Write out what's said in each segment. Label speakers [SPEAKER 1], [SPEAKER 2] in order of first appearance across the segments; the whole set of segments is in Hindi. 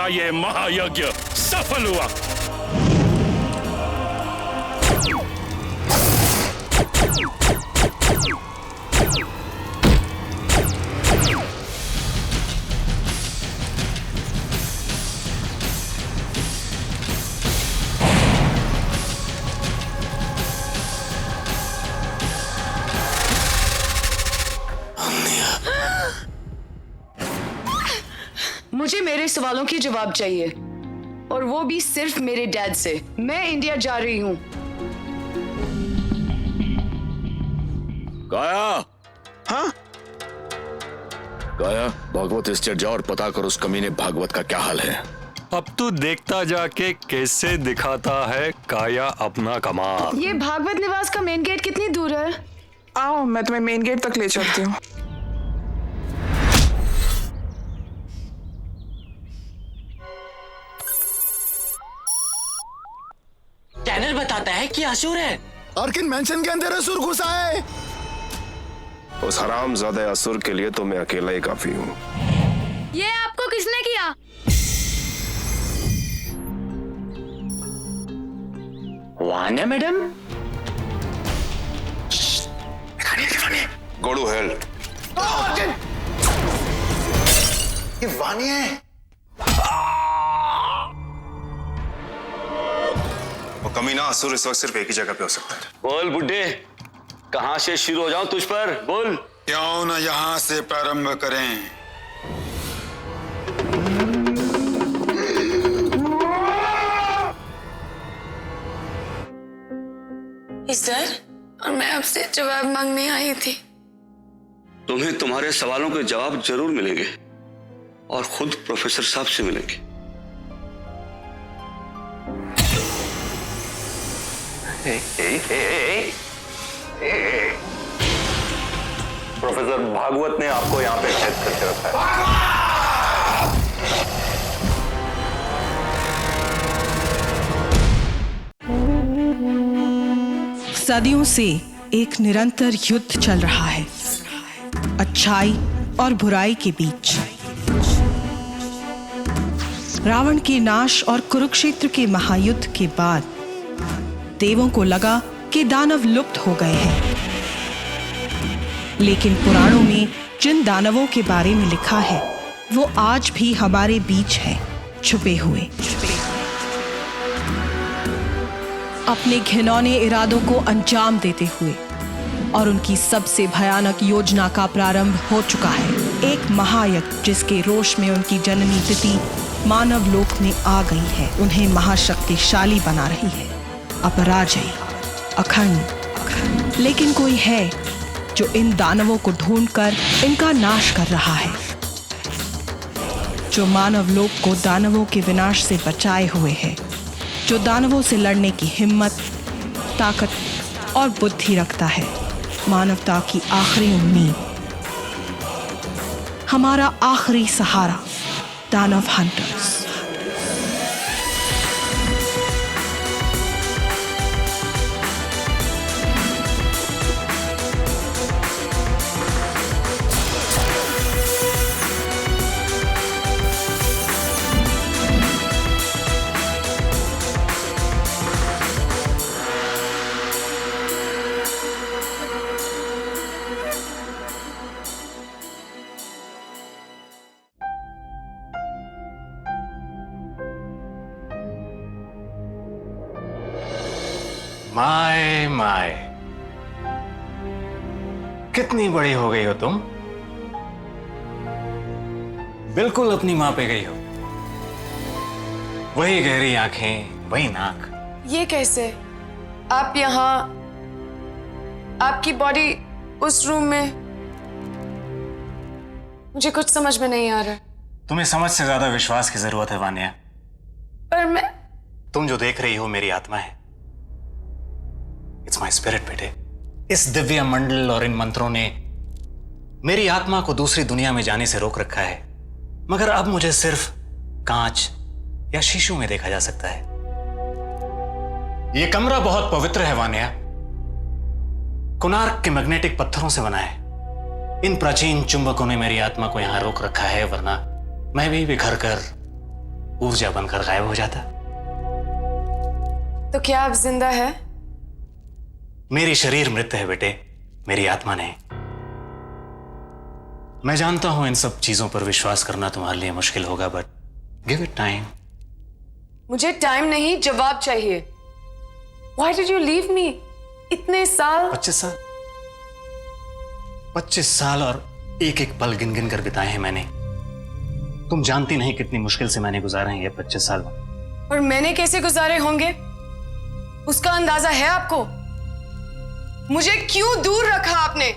[SPEAKER 1] ये महायज्ञ सफल हुआ।
[SPEAKER 2] मुझे मेरे सवालों के जवाब चाहिए, और वो भी सिर्फ मेरे डैड से। मैं इंडिया जा रही हूँ।
[SPEAKER 1] गाया,
[SPEAKER 3] हाँ?
[SPEAKER 1] गाया, भागवत स्टेट जा और पता कर उस कमीने भागवत का क्या हाल है।
[SPEAKER 4] अब तू देखता जाके कैसे दिखाता है काया अपना कमाल।
[SPEAKER 2] ये भागवत निवास का मेन गेट कितनी दूर है?
[SPEAKER 3] आओ, मैं तुम्हें मेन गेट तक ले चलती हूँ।
[SPEAKER 5] चैनल बताता है कि असुर है।
[SPEAKER 6] अर्किन मेंशन के अंदर असुर घुसा है।
[SPEAKER 7] उस हरामजादे असुर के लिए तो मैं अकेला ही काफी हूँ।
[SPEAKER 8] ये आपको किसने किया?
[SPEAKER 5] वान्या मैडम?
[SPEAKER 7] गोडू हेल्प।
[SPEAKER 6] ये वानिया है।
[SPEAKER 7] वो कमीना असुर इस वक्त सिर्फ एक ही जगह पे हो सकता है।
[SPEAKER 9] बोल बुड्ढे, कहां से शुरू हो जाऊं तुझ पर? बोल।
[SPEAKER 6] क्यों न यहाँ से प्रारंभ करें?
[SPEAKER 8] सर, और मैं आपसे जवाब मांगने आई थी।
[SPEAKER 9] तुम्हें तुम्हारे सवालों के जवाब जरूर मिलेंगे, और खुद प्रोफेसर साहब से मिलेंगे।
[SPEAKER 4] प्रोफेसर भागवत ने आपको यहाँ पे कैद करके रखा है।
[SPEAKER 10] सदियों से एक निरंतर युद्ध चल रहा है, अच्छाई और बुराई के बीच। रावण के नाश और कुरुक्षेत्र के महायुद्ध के बाद देवों को लगा कि दानव लुप्त हो गए हैं, लेकिन पुराणों में जिन दानवों के बारे में लिखा है वो आज भी हमारे बीच है, छुपे हुए। अपने घिनौने इरादों को अंजाम देते हुए, और उनकी सबसे भयानक योजना का प्रारंभ हो चुका है। एक महायज्ञ जिसके रोष में उनकी जननी तिथि मानव लोक में आ गई है, उन्हें महाशक्तिशाली बना रही है, अपराजयी, अखंड। लेकिन कोई है जो इन दानवों को ढूंढकर इनका नाश कर रहा है, जो मानव लोक को दानवों के विनाश से बचाए हुए है, जो दानवों से लड़ने की हिम्मत, ताकत और बुद्धि रखता है। मानवता की आखिरी उम्मीद, हमारा आखिरी सहारा, दानव हंटर्स।
[SPEAKER 11] माय माय, कितनी बड़ी हो गई हो तुम। बिल्कुल अपनी मां पे गई हो। वही गहरी आंखें, वही नाक।
[SPEAKER 2] ये कैसे? आप यहाँ, आपकी बॉडी उस रूम में। मुझे कुछ समझ में नहीं आ रहा।
[SPEAKER 11] तुम्हें समझ से ज्यादा विश्वास की जरूरत है वान्या।
[SPEAKER 2] पर मैं,
[SPEAKER 11] तुम जो देख रही हो मेरी आत्मा है। इट्स माई स्पिरिट बेटे। इस दिव्य मंडल और इन मंत्रों ने मेरी आत्मा को दूसरी दुनिया में जाने से रोक रखा है, मगर अब मुझे सिर्फ कांच या शीशों में देखा जा सकता है। यह कमरा बहुत पवित्र है वान्या। कोणार्क के मैग्नेटिक पत्थरों से बना है। इन प्राचीन चुंबकों ने मेरी आत्मा को यहां रोक रखा है, वरना मैं भी बिखर कर ऊर्जा बनकर गायब हो जाता।
[SPEAKER 8] तो क्या अब जिंदा है?
[SPEAKER 11] मेरी शरीर मृत है बेटे, मेरी आत्मा नहीं। मैं जानता हूं इन सब चीजों पर विश्वास करना तुम्हारे लिए मुश्किल होगा, बट गिव इट टाइम।
[SPEAKER 8] मुझे टाइम नहीं, जवाब चाहिए। Why did you leave me? इतने साल।
[SPEAKER 11] 25 साल और एक एक पल गिन गिन कर बिताए हैं मैंने। तुम जानती नहीं कितनी मुश्किल से मैंने गुजारे हैं ये 25 साल।
[SPEAKER 8] और मैंने कैसे गुजारे होंगे उसका अंदाजा है आपको? मुझे क्यों दूर रखा आपने?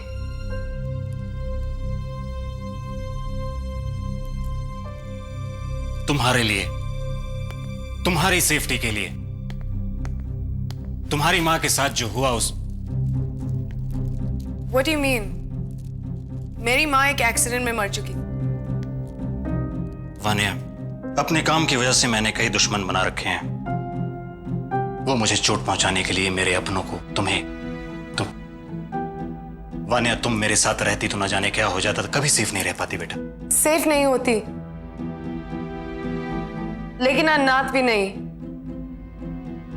[SPEAKER 11] तुम्हारे लिए, तुम्हारी सेफ्टी के लिए, तुम्हारी मां के साथ जो हुआ उस।
[SPEAKER 8] What do you mean? मेरी माँ एक एक्सीडेंट में मर चुकी।
[SPEAKER 11] वानिया, अपने काम की वजह से मैंने कई दुश्मन बना रखे हैं। वो मुझे चोट पहुंचाने के लिए मेरे अपनों को, वानिया, तुम मेरे साथ रहती तो न जाने क्या हो जाता। कभी सेफ नहीं रह पाती बेटा।
[SPEAKER 8] सेफ नहीं होती, लेकिन अनाथ भी नहीं।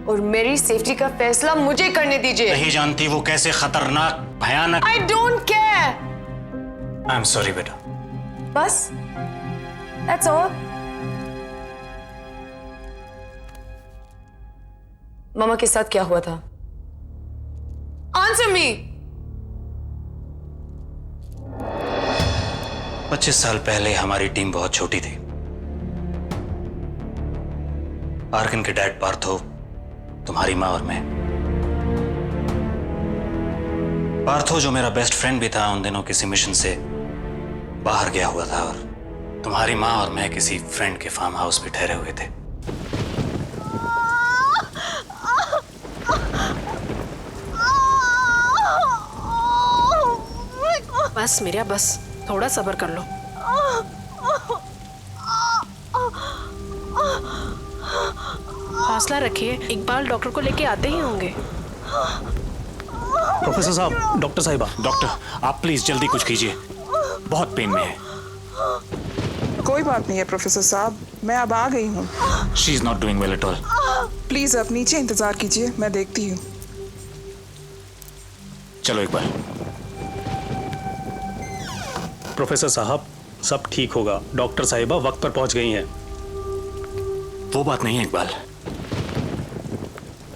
[SPEAKER 8] और मेरी सेफ्टी का फैसला मुझे करने दीजिए।
[SPEAKER 11] नहीं जानती वो कैसे खतरनाक, भयानक।
[SPEAKER 8] I don't care.
[SPEAKER 11] I am sorry बेटा।
[SPEAKER 8] बस That's all. मामा के साथ क्या हुआ था? Answer me.
[SPEAKER 11] 25 साल पहले हमारी टीम बहुत छोटी थी। आर्किन के डैड पार्थो, तुम्हारी माँ और मैं। पार्थो जो मेरा बेस्ट फ्रेंड भी था, उन दिनों किसी मिशन से बाहर गया हुआ था और तुम्हारी माँ और मैं किसी फ्रेंड के फार्म हाउस पे ठहरे हुए थे।
[SPEAKER 12] बस मेरा, बस थोड़ा सब्र कर लो। हौसला रखिए, इकबाल डॉक्टर को लेके आते ही होंगे।
[SPEAKER 11] प्रोफेसर साहब, डॉक्टर साहिबा, डॉक्टर आप प्लीज जल्दी कुछ कीजिए, बहुत पेन में है।
[SPEAKER 3] कोई बात नहीं है प्रोफेसर साहब, मैं अब आ गई हूँ।
[SPEAKER 11] She is not doing well at all.
[SPEAKER 3] Please आप नीचे इंतजार कीजिए, मैं देखती हूँ।
[SPEAKER 11] चलो एक बार।
[SPEAKER 13] प्रोफेसर साहब, सब ठीक होगा। डॉक्टर साहिबा वक्त पर पहुंच गई हैं।
[SPEAKER 11] वो बात नहीं है इकबाल,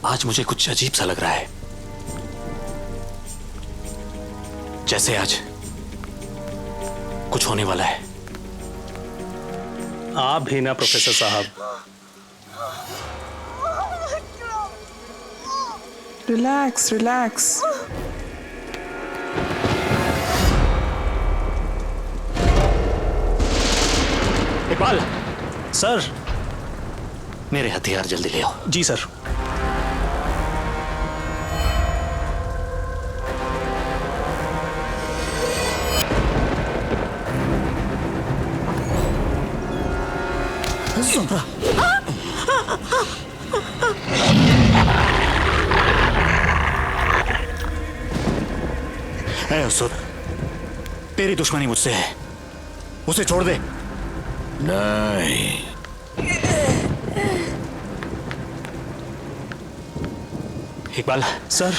[SPEAKER 11] आज मुझे कुछ अजीब सा लग रहा है, जैसे आज कुछ होने वाला है।
[SPEAKER 13] आप भी ना प्रोफेसर साहब।
[SPEAKER 3] Relax relax.
[SPEAKER 11] इकबाल
[SPEAKER 13] सर।
[SPEAKER 11] मेरे हथियार जल्दी ले आओ।
[SPEAKER 13] जी सर।
[SPEAKER 11] ऐ उसुर, तेरी दुश्मनी मुझसे है, उसे छोड़ दे।
[SPEAKER 1] नहीं।
[SPEAKER 11] इकबाल
[SPEAKER 13] सर,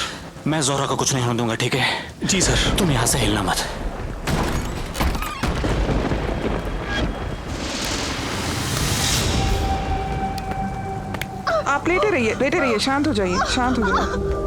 [SPEAKER 11] मैं जोहरा को कुछ नहीं होने दूंगा, ठीक है?
[SPEAKER 13] जी सर।
[SPEAKER 11] तुम यहां से हिलना मत।
[SPEAKER 3] आप लेटे रहिए, शांत हो जाइए, शांत हो जाइए।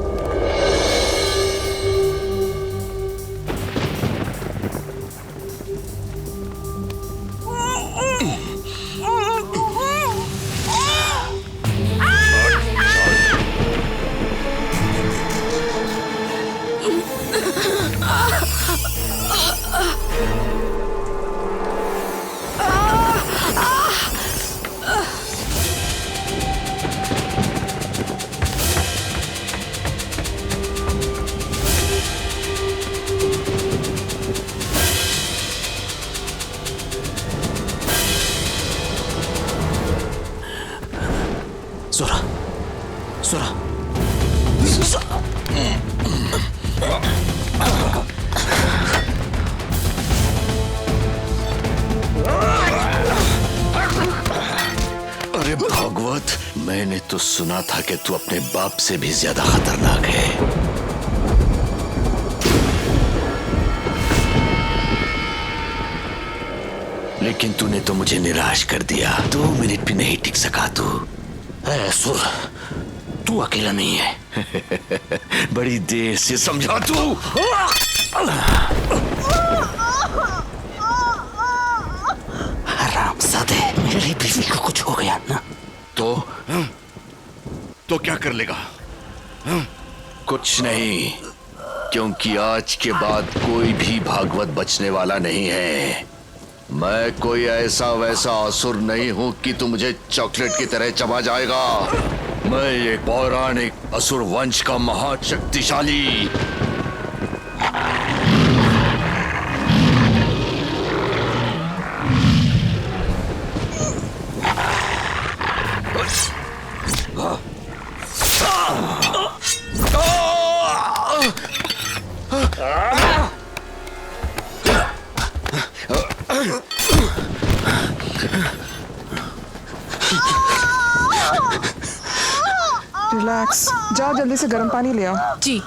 [SPEAKER 11] जोरा, जोरा,
[SPEAKER 1] मैंने तो सुना था कि तू अपने बाप से भी ज्यादा खतरनाक है। लेकिन तूने तो मुझे निराश कर दिया। 2 मिनट भी नहीं टिक सका तू। असुर, तू अकेला नहीं है। बड़ी देर से समझा तू। हरामजादे, मेरी बीवी को कुछ हो गया ना तो क्या कर लेगा? कुछ नहीं, क्योंकि आज के बाद कोई भी भागवत बचने वाला नहीं है। मैं कोई ऐसा वैसा असुर नहीं हूं कि तू मुझे चॉकलेट की तरह चबा जाएगा। मैं एक पौराणिक असुर वंश का महाशक्तिशाली
[SPEAKER 3] रिलैक्स, जाओ जल्दी से गर्म पानी ले आओ।
[SPEAKER 10] जी।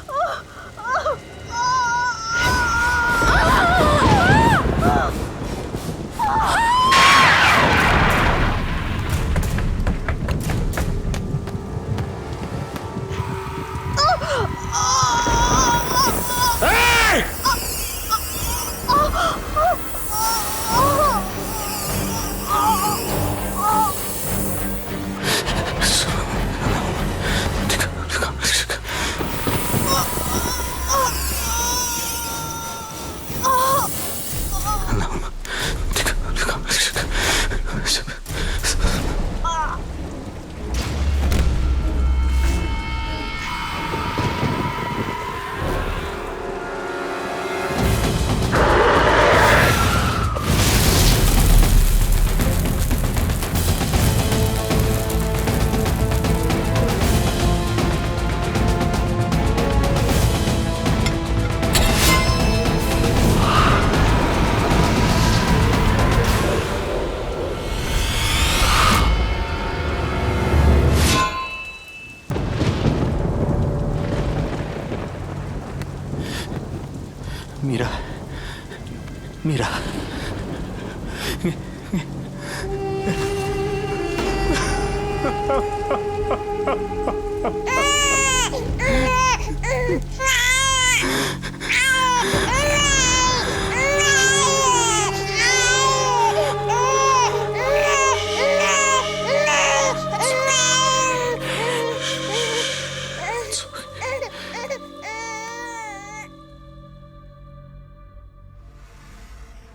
[SPEAKER 11] मीरा,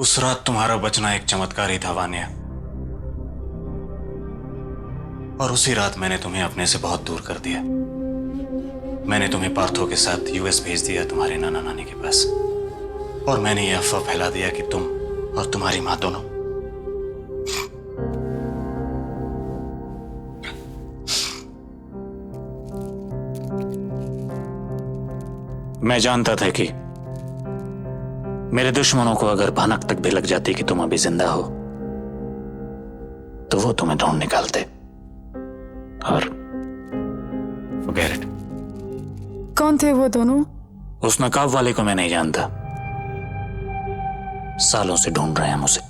[SPEAKER 11] उस रात तुम्हारा बचना एक चमत्कार ही था वान्या, और उसी रात मैंने तुम्हें अपने से बहुत दूर कर दिया। मैंने तुम्हें पार्थो के साथ यूएस भेज दिया तुम्हारे नाना नानी के पास, और मैंने यह अफवाह फैला दिया कि तुम और तुम्हारी मां दोनों मैं जानता था कि मेरे दुश्मनों को अगर भनक तक भी लग जाती कि तुम अभी जिंदा हो तो वो तुम्हें ढूंढ निकालते और forget it।
[SPEAKER 3] कौन थे वो दोनों?
[SPEAKER 11] उस नकाब वाले को मैं नहीं जानता, सालों से ढूंढ रहे हैं मुझे,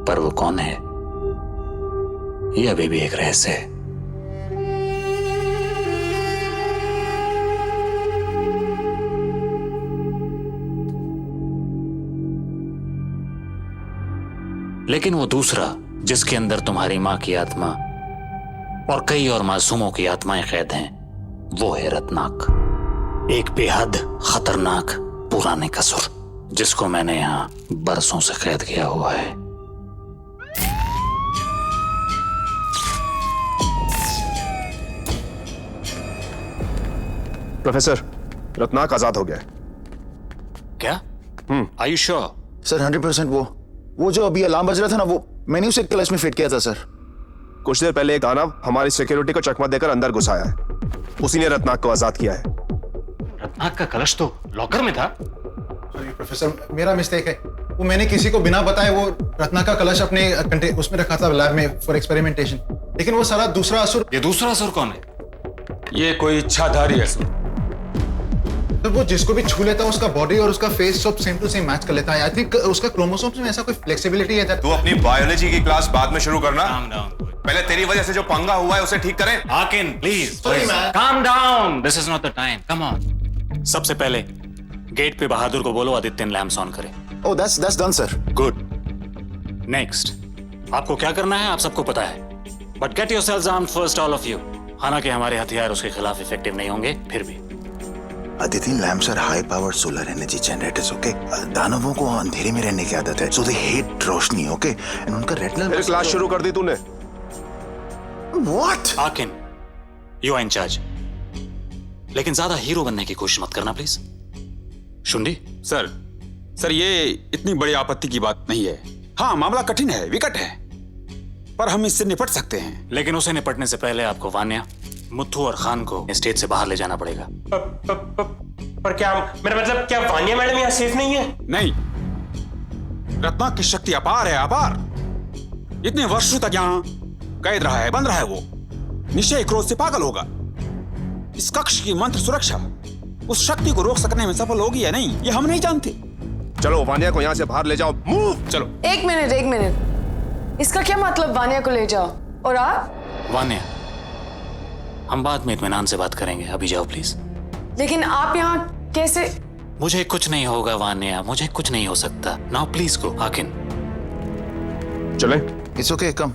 [SPEAKER 11] पर वो कौन है ये अभी भी एक रहस्य है। लेकिन वो दूसरा जिसके अंदर तुम्हारी मां की आत्मा और कई और मासूमों की आत्माएं कैद हैं, वो है रत्नाक, एक बेहद खतरनाक पुराने असुर जिसको मैंने यहां बरसों से कैद किया हुआ है।
[SPEAKER 7] प्रोफेसर, रत्नाक आजाद हो गया।
[SPEAKER 11] क्या?
[SPEAKER 14] Are you sure? सर 100% वो जो अभी अलार्म बज रहा था ना, वो मैंने उसे क्लच में फिट किया था सर।
[SPEAKER 7] कुछ देर पहले एक आनव हमारी सिक्योरिटी को चकमा देकर अंदर घुसाया है, उसी ने रत्नाक को आजाद किया है।
[SPEAKER 11] रत्नाक का कलश तो लॉकर में था।
[SPEAKER 14] प्रोफेसर, मेरा मिस्टेक है, वो मैंने किसी को बिना बताए वो रत्नाक का कलश अपने उसमें रखा था लैब में फॉर एक्सपेरिमेंटेशन। लेकिन वो सारा दूसरा असुर,
[SPEAKER 11] ये दूसरा असुर कौन है?
[SPEAKER 15] ये कोई इच्छाधारी असुर।
[SPEAKER 14] तो वो जिसको भी छू लेता है उसका बॉडी और उसका फेस सब सेम टू सेम मैच कर लेता है। आई थिंक उसका क्रोमोसोम्स में ऐसा कोई फ्लेक्सिबिलिटी है।
[SPEAKER 7] तू अपनी बायोलॉजी की क्लास बाद में शुरू करना।
[SPEAKER 11] Calm down.
[SPEAKER 7] पहले तेरी वजह से जो पंगा हुआ है उसे ठीक करें।
[SPEAKER 11] Akin, please.
[SPEAKER 14] Sorry, man.
[SPEAKER 11] Calm down. This is not the time. Come on. सबसे पहले गेट पे बहादुर को बोलो आदित्य लैम्प्स ऑन करे।
[SPEAKER 14] Oh, that's done, sir.
[SPEAKER 11] Good. Next, आपको क्या करना है आप सबको पता है, but get yourselves armed first, all of you. हालांकि हमारे हथियार उसके खिलाफ इफेक्टिव नहीं होंगे, फिर भी।
[SPEAKER 14] Aditi, lamps are high powered solar energy generators, okay? दानवों को अंधेरे में रहने की आदत है, so they hate Roshni, okay? And उनका retinal
[SPEAKER 7] फिर क्लास शुरू कर दी तूने।
[SPEAKER 14] What?
[SPEAKER 11] आकिन, you are in charge. लेकिन ज्यादा हीरो बनने की कोशिश मत करना प्लीज। शुंडी?
[SPEAKER 15] सर ये इतनी बड़ी आपत्ति की बात नहीं है। हाँ, मामला कठिन है, विकट है, पर हम इससे निपट सकते हैं।
[SPEAKER 11] लेकिन उसे निपटने से पहले आपको वान्या, मुथु और खान को स्टेज से बाहर ले जाना पड़ेगा।
[SPEAKER 16] पर क्या मेरा मतलब, क्या वान्या मैडम यहाँ सेफ नहीं है?
[SPEAKER 15] नहीं, रत्ना की शक्ति अपार है, अपार। इतने वर्षों तक यहाँ कैद रहा है, बंद रहा है वो। निश्चय क्रोध से पागल होगा। इस कक्ष की मंत्र सुरक्षा उस शक्ति को रोक सकने में सफल होगी या नहीं, ये हम नहीं जानते।
[SPEAKER 7] चलो वानिया को यहाँ से बाहर ले जाओ। मूव। चलो।
[SPEAKER 8] एक मिनट, इसका क्या मतलब वानिया को ले जाओ? और आप?
[SPEAKER 11] वान्या, हम बाद में इत्मीनान से बात करेंगे, अभी जाओ प्लीज।
[SPEAKER 8] लेकिन आप यहाँ कैसे?
[SPEAKER 11] मुझे कुछ नहीं होगा वान्या, मुझे कुछ नहीं हो सकता। Now please go. आकिन
[SPEAKER 7] चले।
[SPEAKER 14] It's okay, come.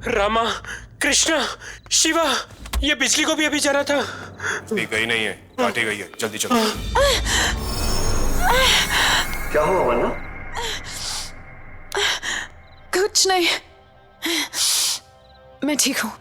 [SPEAKER 16] Rama, Krishna, Shiva, ये बिजली को भी अभी जला था।
[SPEAKER 7] अभी गई नहीं है, काटी गई है। जल्दी चलो।
[SPEAKER 5] क्या हुआ वन्ना?
[SPEAKER 8] कुछ नहीं, मैं ठीक हूँ।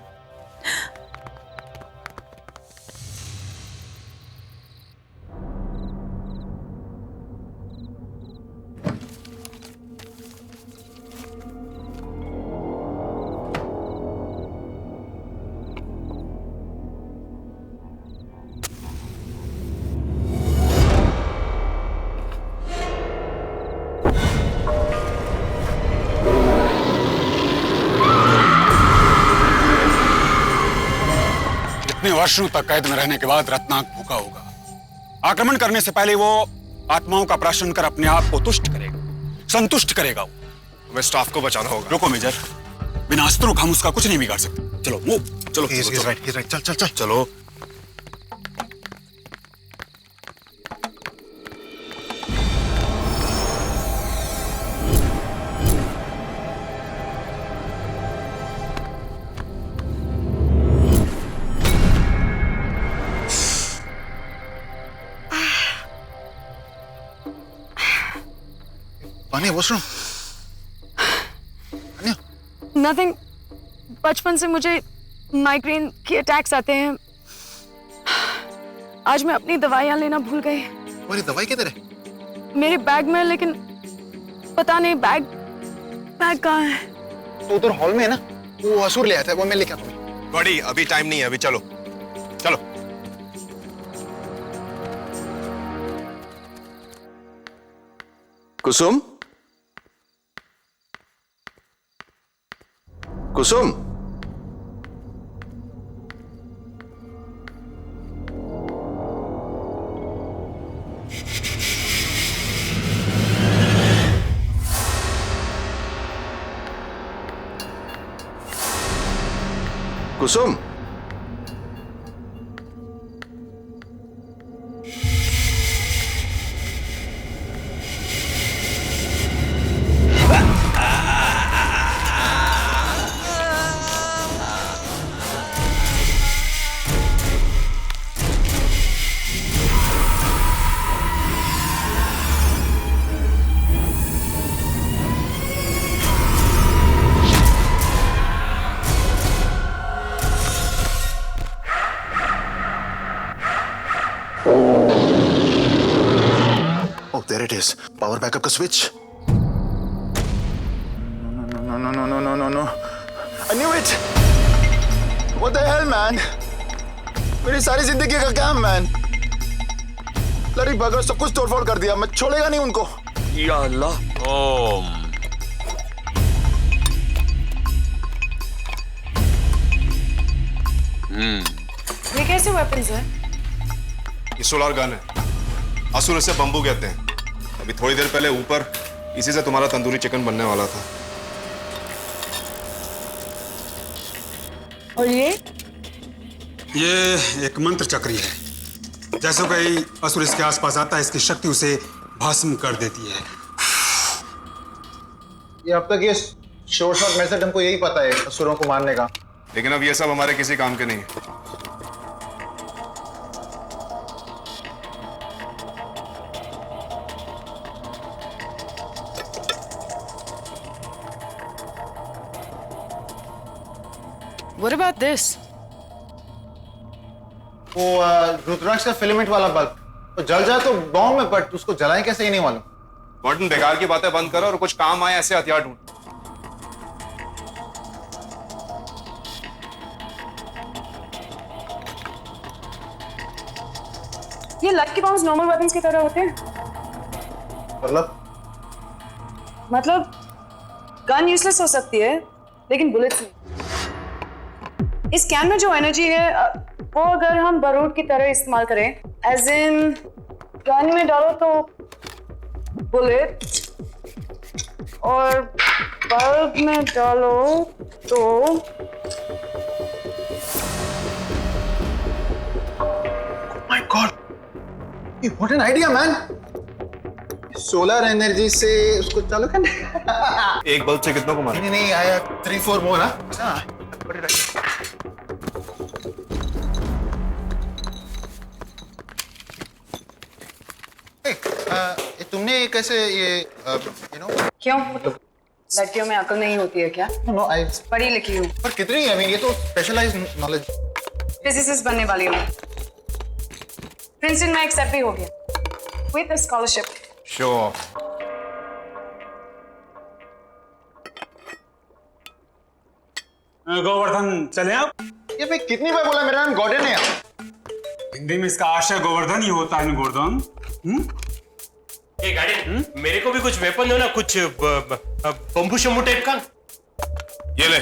[SPEAKER 15] इतने वर्षों तक कैद में रहने के बाद रत्नाक भूखा होगा। आक्रमण करने से पहले वो आत्माओं का प्राशन कर अपने आप को तुष्ट करेगा, संतुष्ट करेगा।
[SPEAKER 7] हमें स्टाफ को बचाना होगा।
[SPEAKER 15] रुको मेजर, बिना अस्त्रों का हम उसका कुछ नहीं बिगाड़ सकते। चलो मूव, चलो।
[SPEAKER 14] He's right. चल।
[SPEAKER 7] चलो।
[SPEAKER 14] Vaniya, what's wrong?
[SPEAKER 8] नथिंग। बचपन से मुझे माइग्रेन के अटैक्स आते हैं। आज मैं अपनी दवाइयाँ लेना भूल गई।
[SPEAKER 14] तुम्हारी दवाई किधर है?
[SPEAKER 8] मेरे बैग में, लेकिन पता नहीं बैग कहाँ है।
[SPEAKER 14] तो उधर हॉल में है ना, वो असुर ले आया था, वो मैं लेके आता हूँ।
[SPEAKER 7] बड़ी अभी टाइम नहीं है, अभी चलो। Kusum, Kusum.
[SPEAKER 14] It is power backup का switch. No I knew it. What the hell man, मेरी सारी जिंदगी का काम मैन। लड़ी बगर सब कुछ तोड़फोड़ कर दिया, मैं छोड़ेगा नहीं उनको।
[SPEAKER 1] या अल्लाह।
[SPEAKER 15] ओम।
[SPEAKER 8] ये कैसे वेपन्स है?
[SPEAKER 7] ये सोलार गन है, असुर इसे बम्बू कहते हैं। अभी थोड़ी देर पहले ऊपर इसी से तुम्हारा तंदूरी चिकन बनने वाला था।
[SPEAKER 8] और ये
[SPEAKER 15] एक मंत्र चक्री है, जैसे कोई असुर इसके आसपास आता है, इसकी शक्ति उसे भस्म कर देती है।
[SPEAKER 14] ये अब तक ये शॉर्ट शॉट मेथड हमको यही पता है असुरों को मारने का,
[SPEAKER 7] लेकिन अब ये सब हमारे किसी काम के नहीं है।
[SPEAKER 12] What about this?
[SPEAKER 14] वो रुद्राक्ष का फिलामेंट वाला बल्ब, तो जल जाए तो बॉम्ब में, बट उसको जलाएं कैसे ये नहीं मालूम।
[SPEAKER 7] गॉर्डन, बेकार की बातें बंद करो और कुछ काम आए ऐसे हथियार ढूंढ।
[SPEAKER 8] ये लकी बाउंस नॉर्मल वेपन्स की तरह होते हैं? मतलब गन यूजलेस हो सकती है लेकिन बुलेट्स नहीं। इस कैन में जो एनर्जी है वो अगर हम बारूद की तरह इस्तेमाल करें, एज इन गन में डालो तो बुलेट और बल्ब में डालो तो
[SPEAKER 14] my God, what an idea man. Solar energy से उसको चालू करने।
[SPEAKER 7] एक बल्ब से कितनों को मारा?
[SPEAKER 14] नहीं आया 3-4 मोर। तुमने कैसे ये
[SPEAKER 8] क्यों? लड़कियों में अकल नहीं होती है क्या?
[SPEAKER 14] नो, आई
[SPEAKER 8] पढ़ी लिखी हूँ।
[SPEAKER 14] पर कितनी है? ये तो स्पेशलाइज्ड नॉलेज।
[SPEAKER 8] फिजिसिस्ट बनने वाली हूँ। प्रिंसटन में एक्सेप्ट भी हो गया विद स्कॉलरशिप।
[SPEAKER 14] श्योर।
[SPEAKER 15] गोवर्धन चले आप।
[SPEAKER 14] ये मैं कितनी बार बोला मेरा नाम गॉर्डन है।
[SPEAKER 15] हिंदी में इसका आशय गोवर्धन ही होता है। गोवर्धन
[SPEAKER 16] ये गाड़ी मेरे को भी कुछ वेपन दो ना, कुछ बम्बू शम्बू टाइप का।
[SPEAKER 7] ये ले।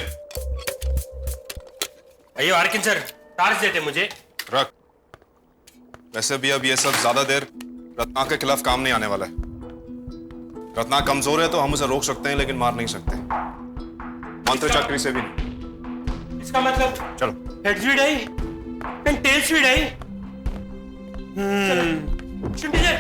[SPEAKER 16] अयो आर्किन सर, टार्च देते मुझे।
[SPEAKER 7] रख। वैसे भी अब ये सब ज्यादा देर रत्ना के खिलाफ काम नहीं आने वाला है। रत्ना कमजोर है तो हम उसे रोक सकते हैं लेकिन मार नहीं सकते। मंत्र चक्री से भी नहीं।
[SPEAKER 16] इसका मतलब
[SPEAKER 7] चलो।
[SPEAKER 16] हेड्स भी डाई एंड टेल्स भी डाई। शुंठी सर,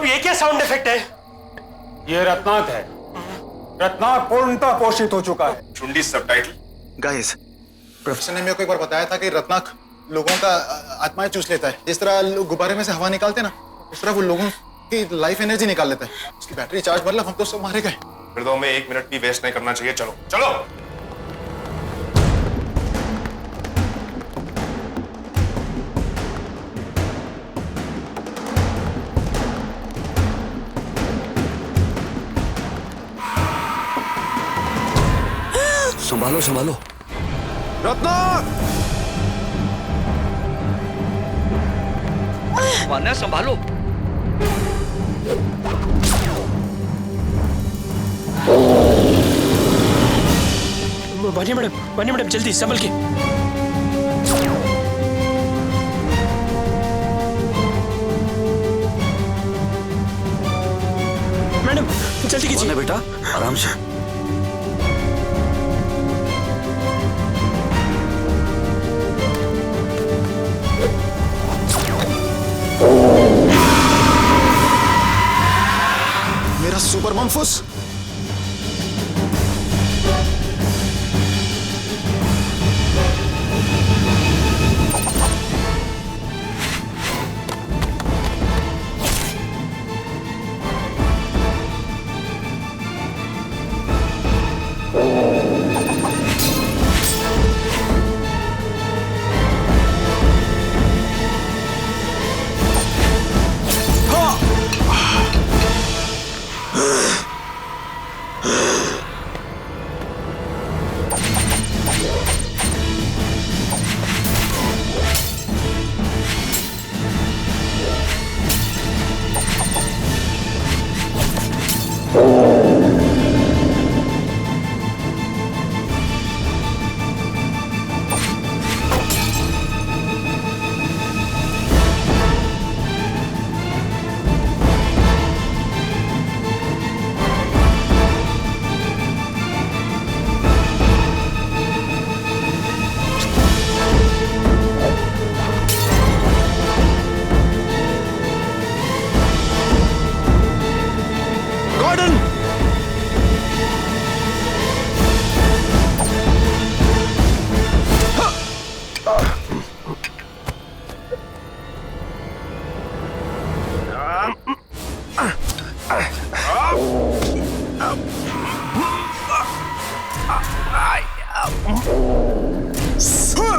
[SPEAKER 16] ये क्या साउंड इफेक्ट है?
[SPEAKER 15] ये रत्नाक है। रत्नाक पूर्णतः पोषित हो चुका है।
[SPEAKER 7] चुंडी सबटाइटल।
[SPEAKER 14] गाइस, प्रोफेसर ने मेरे को एक बार बताया था कि रत्नाक लोगों का आत्माएं चूस लेता है। जिस तरह लोग गुब्बारे में से हवा निकालते ना, इस तरह वो लोगों की लाइफ एनर्जी निकाल लेता है। उसकी बैटरी चार्ज मतलब हम तो सब मारे गए।
[SPEAKER 7] फिर तो हमें 1 मिनट भी वेस्ट नहीं करना चाहिए। चलो चलो।
[SPEAKER 1] संभालो संभालो।
[SPEAKER 14] रत्नाक!
[SPEAKER 1] वान्या संभालो।
[SPEAKER 16] वान्या मैडम जल्दी संभल के। मैडम जल्दी कीजिए।
[SPEAKER 1] बेटा आराम से।
[SPEAKER 14] मेरा सुपर मंफुस।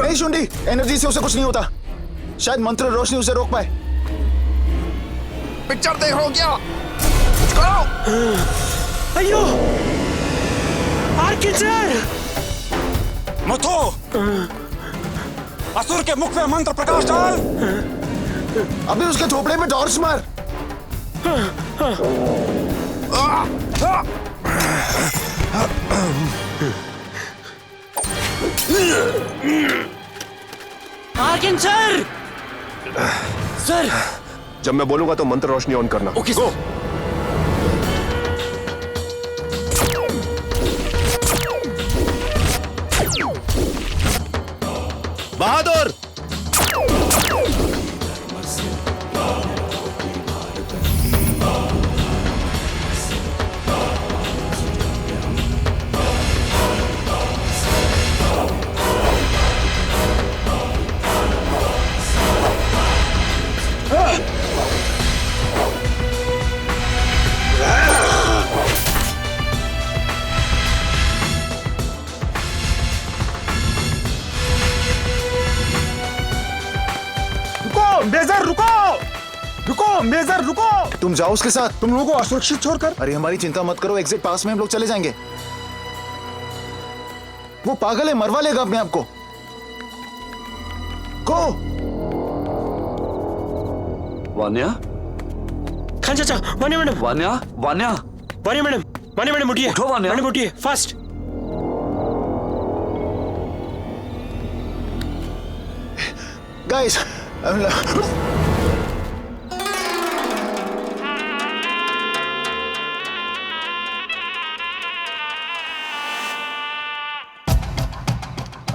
[SPEAKER 14] नहीं शुंडी, एनर्जी से उसे कुछ नहीं होता। शायद मंत्र रोशनी उसे रोक पाए। पिक्चर देख रहे हो क्या? करो।
[SPEAKER 15] अयो! आर्किटेक्चर! मथो! असुर के मुख में मंत्र प्रकाश डाल।
[SPEAKER 14] अभी उसके थोपड़े में टॉर्च मार।
[SPEAKER 16] आर्किन सर! सर!
[SPEAKER 7] जब मैं बोलूंगा तो मंत्र रोशनी ऑन करना।
[SPEAKER 16] Okay sir.
[SPEAKER 1] बहादुर!
[SPEAKER 15] मेजर रुको! रुको मेजर रुको!
[SPEAKER 14] तुम जाओ उसके साथ।
[SPEAKER 15] तुम लोगों को असुरक्षित छोड़कर।
[SPEAKER 14] अरे हमारी चिंता मत करो, एग्जिट पास में हम लोग चले जाएंगे। वो पागल है, मरवा लेगा अपने आप को। गो!
[SPEAKER 1] वान्या?
[SPEAKER 16] खान चाचा, Vanya madam.
[SPEAKER 1] Vanya? Vanya?
[SPEAKER 16] Vanya madam, Vanya madam उठिए।
[SPEAKER 1] उठो वान्या।
[SPEAKER 16] मैडम उठिए, फास्ट।
[SPEAKER 14] गाइस,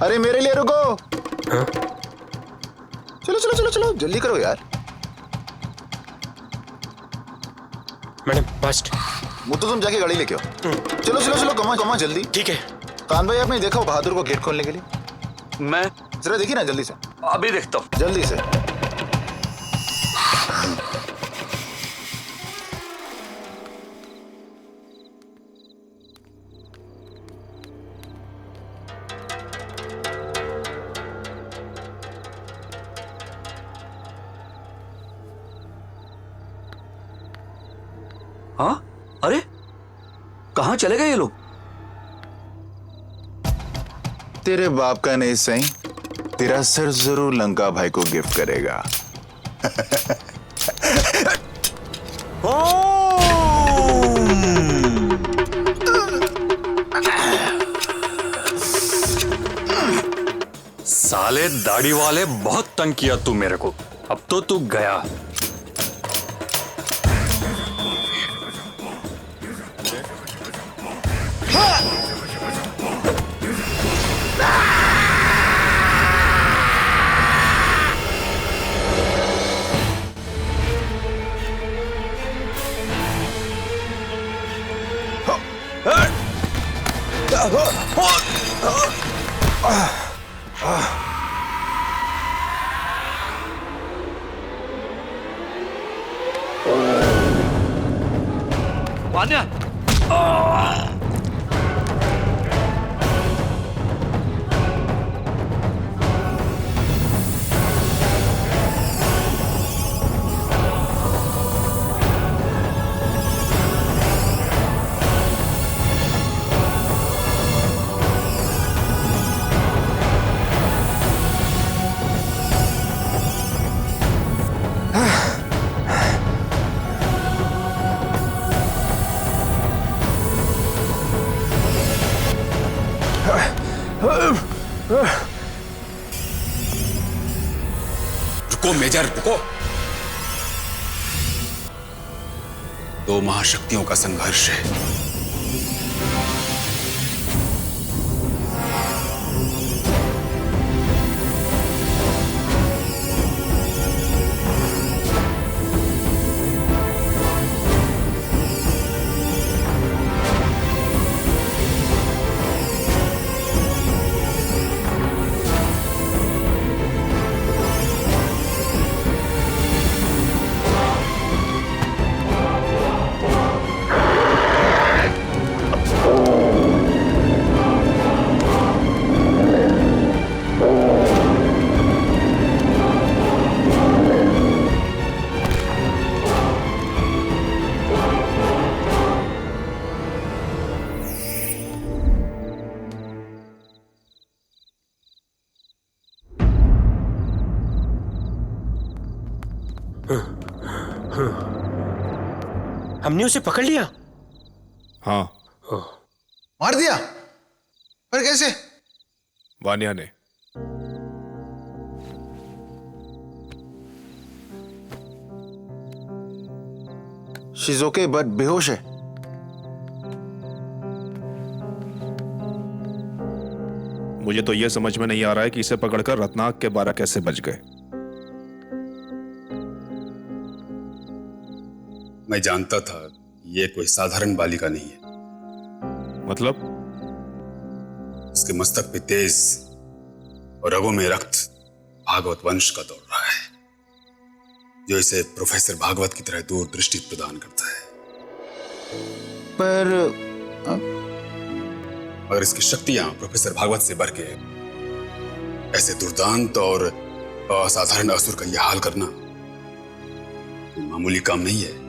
[SPEAKER 14] अरे मेरे लिए रुको। चलो चलो चलो चलो, जल्दी करो यार।
[SPEAKER 16] Madam fast.
[SPEAKER 14] वो तो तुम जाके गाड़ी लेके आओ। चलो चलो चलो, कमा कमा जल्दी।
[SPEAKER 16] ठीक है।
[SPEAKER 14] कान भाई, आपने देखा हो बहादुर को गेट खोलने के लिए?
[SPEAKER 9] मैं
[SPEAKER 14] जरा देखिए ना जल्दी से।
[SPEAKER 9] अभी देखता हूँ।
[SPEAKER 14] जल्दी से।
[SPEAKER 9] हाँ, अरे कहाँ चले गए ये लोग?
[SPEAKER 14] तेरे बाप का नहीं सही, तेरा सर जरूर लंका भाई को गिफ्ट करेगा।
[SPEAKER 4] साले दाढ़ी वाले, बहुत तंग किया तू मेरे को। अब तो तू गया।
[SPEAKER 9] वान्या,
[SPEAKER 15] रुको मेजर, रुको। दो महाशक्तियों का संघर्ष है।
[SPEAKER 16] हमने उसे पकड़ लिया।
[SPEAKER 7] हाँ,
[SPEAKER 14] मार दिया? पर कैसे?
[SPEAKER 7] वानिया ने।
[SPEAKER 14] शी इज ओके बट बेहोश है।
[SPEAKER 7] मुझे तो यह समझ में नहीं आ रहा है कि इसे पकड़कर रत्नाक के 12 कैसे बच गए।
[SPEAKER 15] मैं जानता था ये कोई साधारण बालिका नहीं है।
[SPEAKER 7] मतलब?
[SPEAKER 15] इसके मस्तक पे तेज और रगों में रक्त भागवत वंश का दौड़ रहा है, जो इसे प्रोफेसर भागवत की तरह दूरदृष्टि प्रदान करता है।
[SPEAKER 14] पर
[SPEAKER 15] अगर इसकी शक्तियां प्रोफेसर भागवत से बढ़ के ऐसे दुर्दांत और असाधारण असुर का यह हाल करना मामूली काम नहीं है।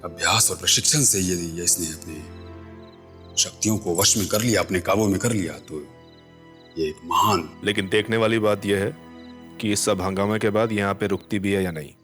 [SPEAKER 15] अभ्यास और प्रशिक्षण से यदि इसने अपनी शक्तियों को वश में कर लिया, अपने काबू में कर लिया, तो ये एक महान।
[SPEAKER 7] लेकिन देखने वाली बात यह है कि इस सब हंगामे के बाद यहाँ पे रुकती भी है या नहीं।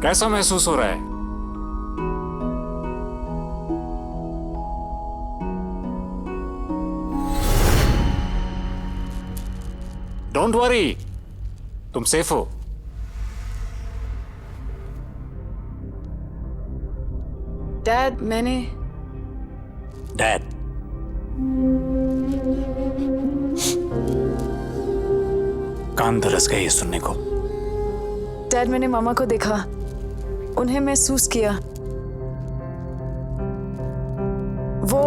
[SPEAKER 11] कैसा महसूस हो रहा है? डोंट वरी, तुम सेफ हो।
[SPEAKER 2] डैड, मैंने
[SPEAKER 11] डैड, कान तरस गए ये सुनने को।
[SPEAKER 8] डैड, मैंने मामा को देखा, उन्हें महसूस किया। वो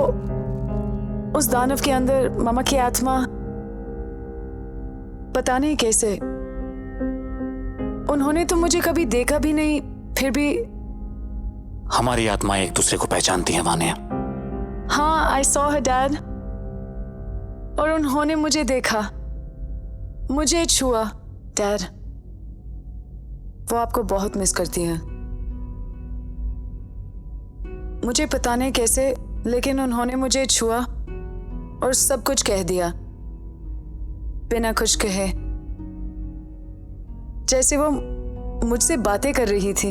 [SPEAKER 8] उस दानव के अंदर मामा की आत्मा, पता नहीं कैसे। उन्होंने तो मुझे कभी देखा भी नहीं, फिर भी
[SPEAKER 11] हमारी आत्माएं एक दूसरे को पहचानती हैं वानिया।
[SPEAKER 8] हाँ, आई सॉ हर डैड, और उन्होंने मुझे देखा, मुझे छुआ। डैड, वो आपको बहुत मिस करती हैं। मुझे पता नहीं कैसे, लेकिन उन्होंने मुझे छुआ और सब कुछ कह दिया बिना कुछ कहे, जैसे वो मुझसे बातें कर रही थी।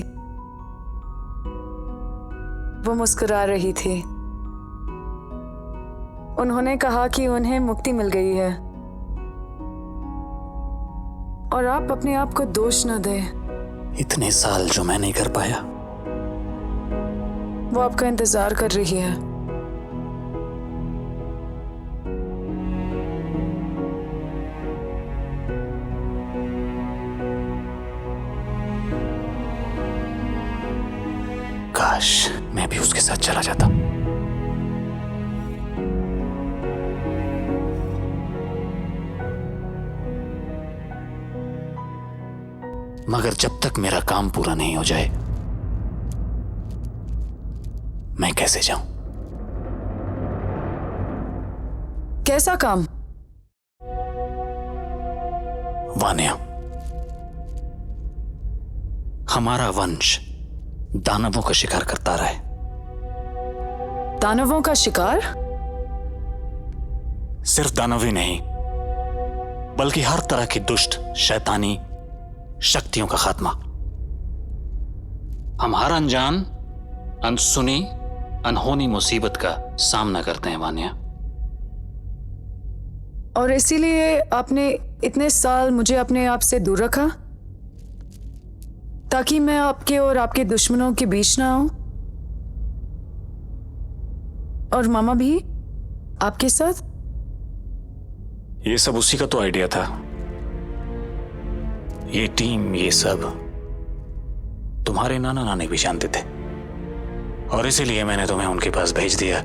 [SPEAKER 8] वो मुस्कुरा रही थी। उन्होंने कहा कि उन्हें मुक्ति मिल गई है और आप अपने आप को दोष न दें।
[SPEAKER 11] इतने साल जो मैं नहीं कर पाया,
[SPEAKER 8] वो आपका इंतजार कर रही है।
[SPEAKER 11] काश मैं भी उसके साथ चला जाता। मगर जब तक मेरा काम पूरा नहीं हो जाए, मैं कैसे जाऊं?
[SPEAKER 8] कैसा काम?
[SPEAKER 11] वानिया, हमारा वंश दानवों का शिकार करता रहा है।
[SPEAKER 8] दानवों का शिकार?
[SPEAKER 11] सिर्फ दानव ही नहीं, बल्कि हर तरह की दुष्ट शैतानी शक्तियों का खात्मा। हम हर अनजान, अनसुनी, अनहोनी मुसीबत का सामना करते हैं वानिया।
[SPEAKER 8] और इसीलिए आपने इतने साल मुझे अपने आप से दूर रखा, ताकि मैं आपके और आपके दुश्मनों के बीच ना आऊं। और मामा भी आपके साथ।
[SPEAKER 11] ये सब उसी का तो आइडिया था। ये टीम, ये सब तुम्हारे नाना नानी भी जानते थे, और इसीलिए मैंने तुम्हें उनके पास भेज दिया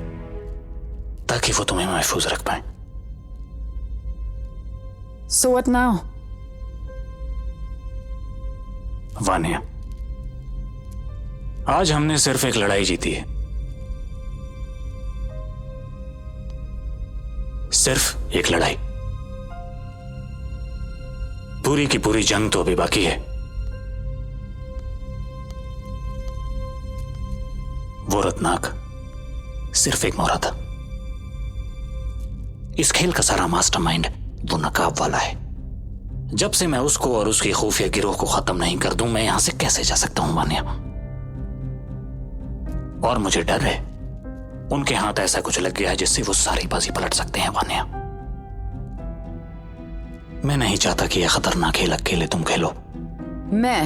[SPEAKER 11] ताकि वो तुम्हें महफूज रख पाए।
[SPEAKER 8] So what now?
[SPEAKER 11] वानिया, आज हमने सिर्फ एक लड़ाई जीती है, सिर्फ एक लड़ाई। पूरी की पूरी जंग तो अभी बाकी है। वो रत्नाक सिर्फ एक मोहरा था। इस खेल का सारा मास्टरमाइंड वो नकाब वाला है। जब से मैं उसको और उसकी खुफिया गिरोह को खत्म नहीं कर दूं, मैं यहां से कैसे जा सकता हूं वानिया? और मुझे डर है उनके हाथ ऐसा कुछ लग गया है जिससे वो सारी बाजी पलट सकते हैं वानिया। मैं नहीं चाहता कि यह खतरनाक खेल अकेले तुम खेलो।
[SPEAKER 8] मैं?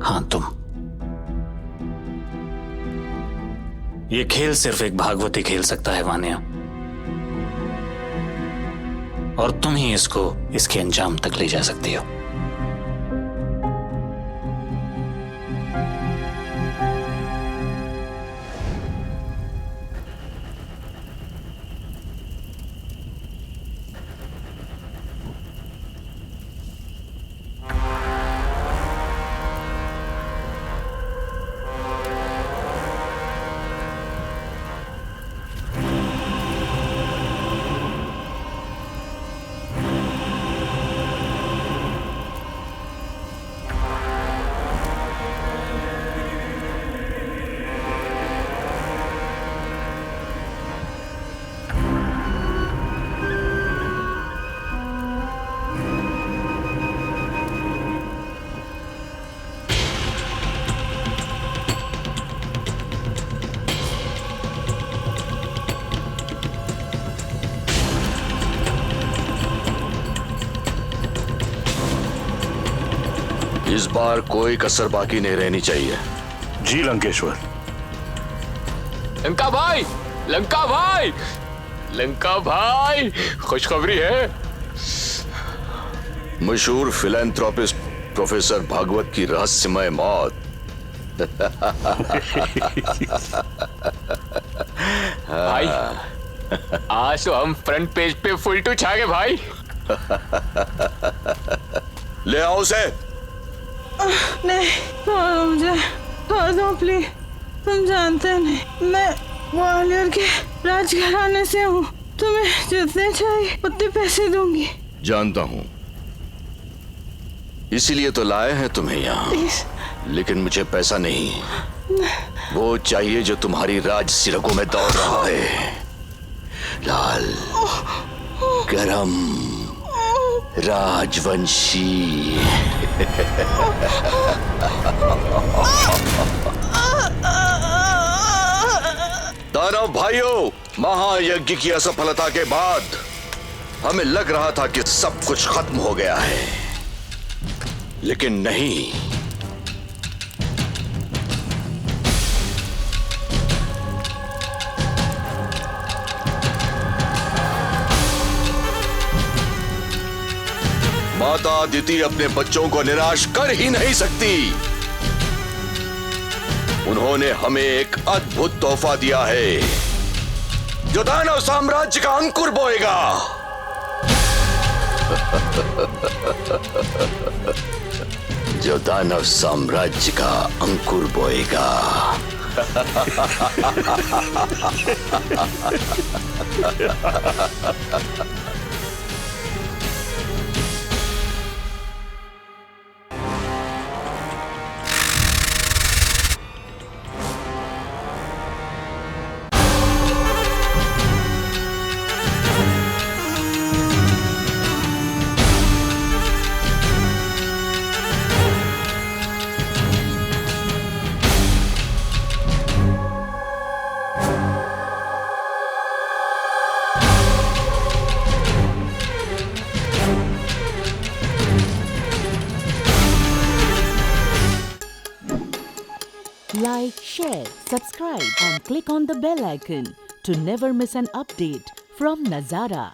[SPEAKER 11] हाँ, तुम। ये खेल सिर्फ एक भागवती खेल सकता है वानिया, और तुम ही इसको इसके अंजाम तक ले जा सकती हो।
[SPEAKER 1] बार कोई कसर बाकी नहीं रहनी चाहिए।
[SPEAKER 17] जी लंकेश्वर।
[SPEAKER 18] लंका भाई, लंका भाई, लंका भाई, खुशखबरी है।
[SPEAKER 1] मशहूर फिलैंथ्रोपिस्ट प्रोफेसर भागवत की रहस्यमय मौत।
[SPEAKER 18] भाई आज तो हम फ्रंट पेज पे फुल टू छा गए भाई।
[SPEAKER 1] ले आओ उसे।
[SPEAKER 19] नहीं, छोड़ो मुझे, छोड़ दो प्लीज। तुम जानते नहीं, मैं ग्वालियर के राजघराने से हूँ। तुम्हें जितने चाहिए उतने पैसे दूंगी।
[SPEAKER 1] जानता हूँ, इसीलिए तो लाए हैं तुम्हें यहाँ। लेकिन मुझे पैसा नहीं, वो चाहिए जो तुम्हारी राज सिरकों में दौड़ रहा है। लाल, गरम, राजवंशी। दानव भाइयों, महायज्ञ की असफलता के बाद हमें लग रहा था कि सब कुछ खत्म हो गया है, लेकिन नहीं। माता अदिति अपने बच्चों को निराश कर ही नहीं सकती। उन्होंने हमें एक अद्भुत तोहफा दिया है जो दानव साम्राज्य का अंकुर बोएगा। जो दानव साम्राज्य का अंकुर बोएगा।
[SPEAKER 20] Like, share, subscribe and click on the bell icon to never miss an update from Nazara.